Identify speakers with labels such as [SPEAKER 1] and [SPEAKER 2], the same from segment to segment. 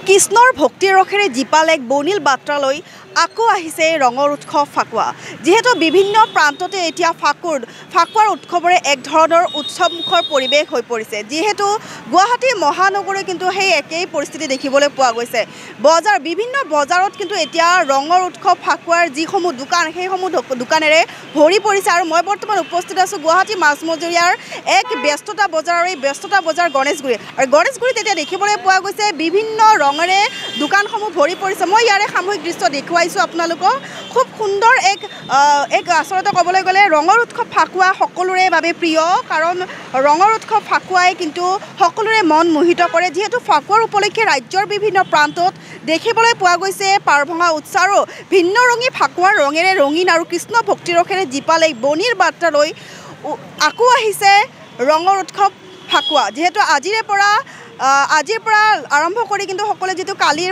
[SPEAKER 1] কৃষ্ণৰ ভক্তিৰ ৰসেৰে জীপাল এক বৰ্ণিল বাৰ্তালৈ আকৌ আহিছে ৰঙৰ উৎসৱ ফাকুৱা। যেহেতু বিভিন্ন প্ৰান্ততে এতিয়া ফাকুৱাৰ উৎসৱৰে এক ধৰণৰ উৎসৱমুখৰ পৰিৱেশ হৈ পৰিছে। যেহেতু গুৱাহাটী মহানগৰে কিন্তু সেই একেই পৰিস্থিতি দেখিবলৈ পোৱা গৈছে। বিভিন্ন বজাৰত কিন্তু এতিয়া ৰঙৰ উৎসৱ ফাকুৱাৰ যিসমূহ দোকান সেইসমূহ দোকানেৰে ভৰি পৰিছে। আৰু মই বৰ্তমান উপস্থিত আছোঁ গুৱাহাটী মাজমজুৰিয়াৰ এক ব্যস্ততা বজাৰৰ এই ব্যস্ততা বজাৰ গণেশগুৰি। আৰু গণেশগুৰিত এতিয়া দেখিবলৈ পোৱা গৈছে বিভিন্ন ৰঙেৰে দোকানসমূহ ভৰি পৰিছে। মই ইয়াৰে সামূহিক দৃশ্য দেখুৱাইছোঁ আপোনালোকক। খুব সুন্দৰ এক আচলতে ক'বলৈ গ'লে ৰঙৰ উৎসৱ ফাকুৱা সকলোৰে বাবে প্ৰিয়, কাৰণ ৰঙৰ উৎসৱ ফাকুৱাই কিন্তু সকলোৰে মন মোহিত কৰে। যিহেতু ফাকুৱাৰ উপলক্ষে ৰাজ্যৰ বিভিন্ন প্ৰান্তত দেখিবলৈ পোৱা গৈছে পাৰভঙা উৎসাহ আৰু ভিন্ন ৰঙী ফাকুৱাৰ ৰঙেৰে ৰঙীন আৰু কৃষ্ণ ভক্তি ৰসেৰে জীপাল এই বনিৰ বাৰ্তালৈ আকৌ আহিছে ৰঙৰ উৎসৱ ফাকুৱা। যিহেতু আজিৰ পৰা আৰম্ভ কৰি কিন্তু সকলোৱে যিটো কালিৰ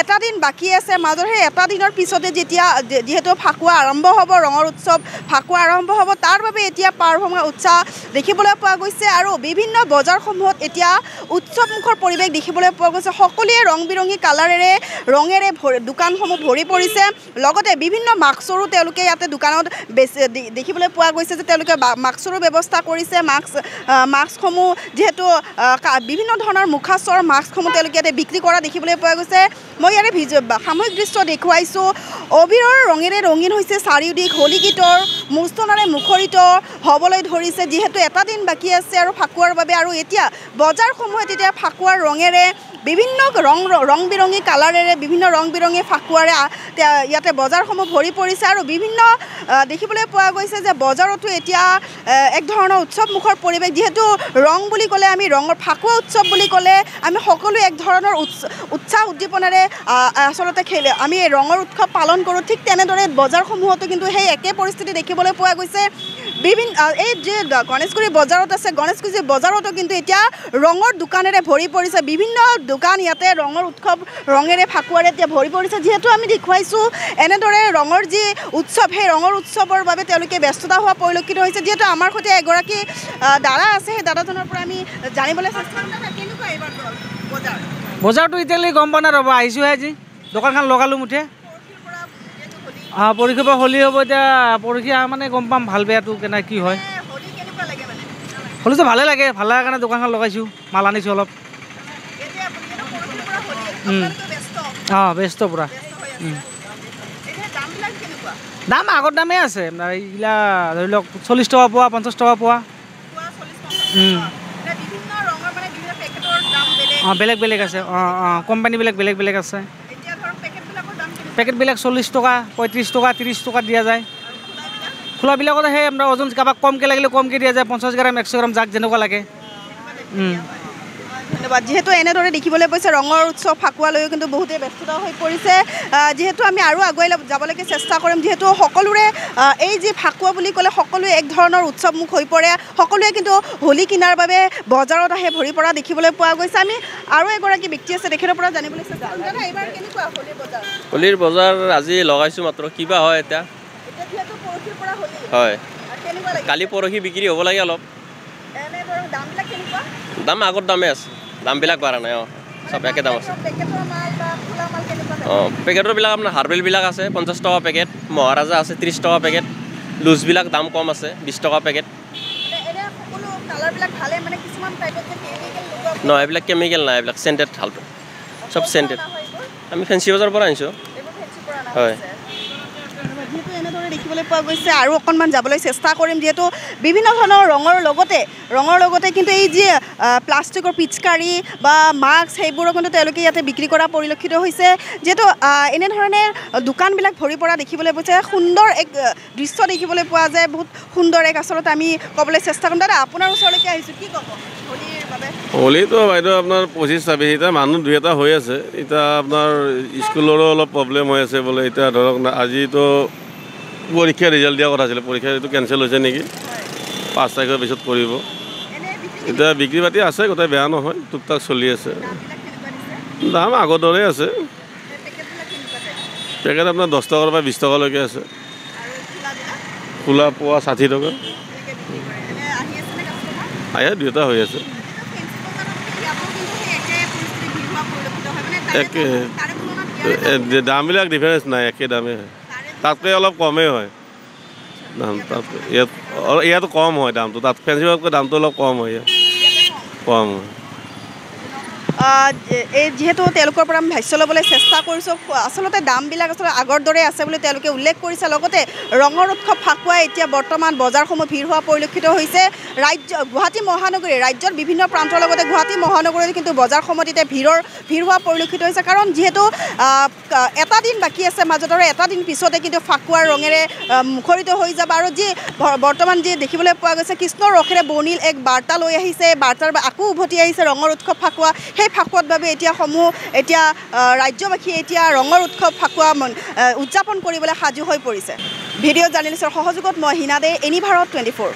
[SPEAKER 1] এটা দিন বাকী আছে মাজৰ সেই এটা দিনৰ পিছতে যিহেতু ফাকুৱা আৰম্ভ হ'ব, ৰঙৰ উৎসৱ ফাকুৱা আৰম্ভ হ'ব, তাৰ বাবে এতিয়া পাৰভঙা উৎসাহ দেখিবলৈ পোৱা গৈছে। আৰু বিভিন্ন বজাৰসমূহত এতিয়া উৎসৱমুখৰ পৰিৱেশ দেখিবলৈ পোৱা গৈছে। সকলোৱে ৰং বিৰঙী কালাৰেৰে ৰঙেৰে দোকানসমূহ ভৰি পৰিছে। লগতে বিভিন্ন মাস্কৰো তেওঁলোকে ইয়াতে দোকানত দেখিবলৈ পোৱা গৈছে যে তেওঁলোকে মাস্কৰো ব্যৱস্থা কৰিছে। মাস্কসমূহ যিহেতু বিভিন্ন ধৰণৰ মুখাচৰ মাস্কসমূহ তেওঁলোকে ইয়াতে বিক্ৰী কৰা দেখিবলৈ পোৱা গৈছে। মই ইয়াৰে সামূহিক দৃশ্য দেখুৱাইছোঁ। অবিৰৰ ৰঙেৰে ৰঙীন হৈছে চাৰিওদিশ, হোলী গীতৰ মূৰ্ছনাৰে মুখৰিত হ'বলৈ ধৰিছে। যিহেতু এটা দিন বাকী আছে আৰু ফাকুৱাৰ বাবে, আৰু এতিয়া বজাৰসমূহত এতিয়া ফাকুৱাৰ ৰঙেৰে বিভিন্ন ৰং বিৰঙী কালাৰেৰে বিভিন্ন ৰং বিৰঙী ফাকুৱাৰে ইয়াতে বজাৰসমূহ ভৰি পৰিছে। আৰু বিভিন্ন দেখিবলৈ পোৱা গৈছে যে বজাৰতো এতিয়া এক ধৰণৰ উৎসৱমুখৰ পৰিৱেশ। যিহেতু ৰং বুলি ক'লে আমি ফাকুৱা উৎসৱ বুলি ক'লে আমি সকলোৱে এক ধৰণৰ উৎসাহ উদ্দীপনাৰে আচলতে আমি ৰঙৰ উৎসৱ পালন কৰোঁ। ঠিক তেনেদৰে বজাৰসমূহতো কিন্তু সেই একে পৰিস্থিতি দেখিবলৈ পোৱা গৈছে। এই যে গণেশগুৰি বজাৰত আছে, গণেশগুৰি বজাৰতো কিন্তু এতিয়া ৰঙৰ দোকানেৰে ভৰি পৰিছে। বিভিন্ন দোকান ইয়াতে ৰঙৰ উৎসৱ ৰঙেৰে ফাকুৱাৰে এতিয়া ভৰি পৰিছে। যিহেতু আমি দেখুৱাইছোঁ এনেদৰে ৰঙৰ যি উৎসৱ সেই ৰঙৰ উৎসৱৰ বাবে তেওঁলোকে ব্যস্ততা হোৱা পৰিলক্ষিত হৈছে। যিহেতু আমাৰ সৈতে এগৰাকী দাদা আছে, সেই দাদাজনৰ পৰা আমি জানিবলৈ চেষ্টা কৰিম। কেনেকুৱা এইবাৰ
[SPEAKER 2] বজাৰটো এতিয়ালৈকে গম পোৱা নাই, ৰ'ব আহিছোঁহে আজি দোকানখন লগালোঁ মুঠে। পৰহিৰ পৰা হোলী হ'ব, এতিয়া পৰহি মানে গম পাম ভাল বেয়াটো কেনে কি হয়। হোলীটো ভালে লাগে, ভাল লগাৰ কাৰণে দোকানখন লগাইছোঁ, মাল আনিছোঁ অলপ। ব্যস্ত পূৰা। দাম আগৰ দামেই আছে, এইগিলা ধৰি লওক 40 টকা পোৱা, 50 টকা পোৱা। বেলেগ বেলেগ আছে। কোম্পানীবিলাক বেলেগ বেলেগ আছে। পেকেটবিলাক 40 টকা, 35 টকা, 30 টকাত দিয়া যায়। খোলাবিলাকত সেই আপোনাৰ ওজন কাৰোবাক কমকৈ লাগিলে কমকৈ দিয়া যায়, 50 গ্ৰাম 100 গ্ৰাম যাক যেনেকুৱা লাগে।
[SPEAKER 1] ধন্যবাদ। যিহেতু এনেদৰে দেখিবলৈ পাইছে ৰঙৰ উৎসৱ ফাকুৱালৈও কিন্তু বহুতেই ব্যস্ততা হৈ পৰিছে। যিহেতু আমি আৰু আগুৱাই যাবলৈকে চেষ্টা কৰিম। যিহেতু সকলোৰে এই যি ফাকুৱা বুলি ক'লে সকলোৱে এক ধৰণৰ উৎসৱমুখ হৈ পৰে। সকলোৱে কিন্তু হোলী কিনাৰ বাবে বজাৰত আহে ভৰি পৰা দেখিবলৈ পোৱা গৈছে। আমি আৰু এগৰাকী ব্যক্তি আছে, তেখেতৰ পৰা জানিবলৈ চেষ্টা কৰিম। দাদা, এইবাৰ কেনেকুৱা
[SPEAKER 3] হোলীৰ বজাৰ আজি লগাইছোঁ মাত্ৰ, কিবা হয় এতিয়া। হয়, কালি পৰহি বিক্ৰী হ'ব লাগে অলপ। দাম আগৰ দামে আছে, দামবিলাক বাঢ়া নাই। চব একে দাম আছে। পেকেটৰবিলাক আপোনাৰ হাৰ্বেলবিলাক আছে 50 টকা পেকেট, মহাৰাজা আছে 30 টকা পেকেট, লুজবিলাক দাম কম আছে 20 টকা পেকেট। নহয়, এইবিলাক কেমিকেল নাই, এইবিলাক চেণ্টেড হালটো, চব চেণ্টেড। আমি ফেঞ্চি বজাৰৰ পৰা আনিছোঁ। হয়,
[SPEAKER 1] যিহেতু এনেদৰে দেখিবলৈ পোৱা গৈছে আৰু অকণমান যাবলৈ চেষ্টা কৰিম। যিহেতু বিভিন্ন ধৰণৰ ৰঙৰ লগতে কিন্তু এই যি প্লাষ্টিকৰ পিচকাৰী বা মাস্ক সেইবোৰো কিন্তু তেওঁলোকে ইয়াতে বিক্ৰী কৰা পৰিলক্ষিত হৈছে। যিহেতু এনেধৰণে দোকানবিলাক ভৰি পৰা দেখিবলৈ পাইছে। সুন্দৰ এক দৃশ্য দেখিবলৈ পোৱা যায়, বহুত সুন্দৰ এক আচলতে আমি ক'বলৈ চেষ্টা কৰিম। দাদা, আপোনাৰ ওচৰলৈকে আহিছোঁ, কি ক'ব হোলীৰ বাবে?
[SPEAKER 4] হোলীটো বাইদেউ আপোনাৰ 25-26 এতিয়া মানুহ 2-এটা হৈ আছে। এতিয়া আপোনাৰ স্কুলৰো অলপ প্ৰব্লেম হৈ আছে বোলে। এতিয়া ধৰক আজিতো পৰীক্ষা ৰিজাল্ট দিয়া কথা আছিলে, পৰীক্ষা এইটো কেঞ্চেল হৈছে নেকি, 5 তাৰিখৰ পিছত কৰিব। এতিয়া বিক্ৰী বাতি আছে, গোটেই বেয়া নহয়, টুকটাক চলি আছে। দাম আগৰ দৰেই আছে। পেকেট আপোনাৰ 10 টকাৰ পৰা 20 টকালৈকে আছে। খোলা পোৱা 60 টকা। আহে 2-এটা হৈ আছে।
[SPEAKER 1] পৰিলক্ষিত হয় মানে
[SPEAKER 4] একে
[SPEAKER 1] তাৰে তুলনাত ইয়াৰে
[SPEAKER 4] দামবিলাক ডিফাৰেঞ্চ নাই একে দামেই হয় তাতকৈ অলপ কমেই হয় দাম তাতকৈ ইয়াতো কম হয় দামটো তাত ফেঞ্চি বজাৰতকৈ দামটো অলপ কম হয় ইয়াত কম হয়
[SPEAKER 1] এই যিহেতু তেওঁলোকৰ পৰা আমি ভাষ্য ল'বলৈ চেষ্টা কৰিছোঁ আচলতে দামবিলাক আচলতে আগৰ দৰে আছে বুলি তেওঁলোকে উল্লেখ কৰিছে লগতে ৰঙৰ উৎসৱ ফাকুৱাই এতিয়া বৰ্তমান বজাৰসমূহ ভিৰ হোৱা পৰিলক্ষিত হৈছে গুৱাহাটী মহানগৰী ৰাজ্যৰ বিভিন্ন প্ৰান্তৰ লগতে গুৱাহাটী মহানগৰীত কিন্তু বজাৰসমূহত এতিয়া ভিৰ হোৱা পৰিলক্ষিত হৈছে কাৰণ যিহেতু এটা দিন বাকী আছে মাজত আৰু এটা দিন পিছতে কিন্তু ফাকুৱাৰ ৰঙেৰে মুখৰিত হৈ যাব আৰু যি বৰ্তমান যি দেখিবলৈ পোৱা গৈছে কৃষ্ণৰ ৰসেৰে বৰ্ণিল এক বাৰ্তা লৈ আহিছে বাৰ্তাৰ আকৌ উভতি আহিছে ৰঙৰ উৎসৱ ফাকুৱা সেই ফাকুৱাত বাবে এতিয়া ৰাজ্যবাসীয়ে এতিয়া ৰঙৰ উৎসৱ ফাকুৱা উদযাপন কৰিবলৈ সাজু হৈ পৰিছে ভিডিঅ' জাৰ্নেলিষ্টৰ সহযোগত মই হিনা দে এনি ভাৰত 24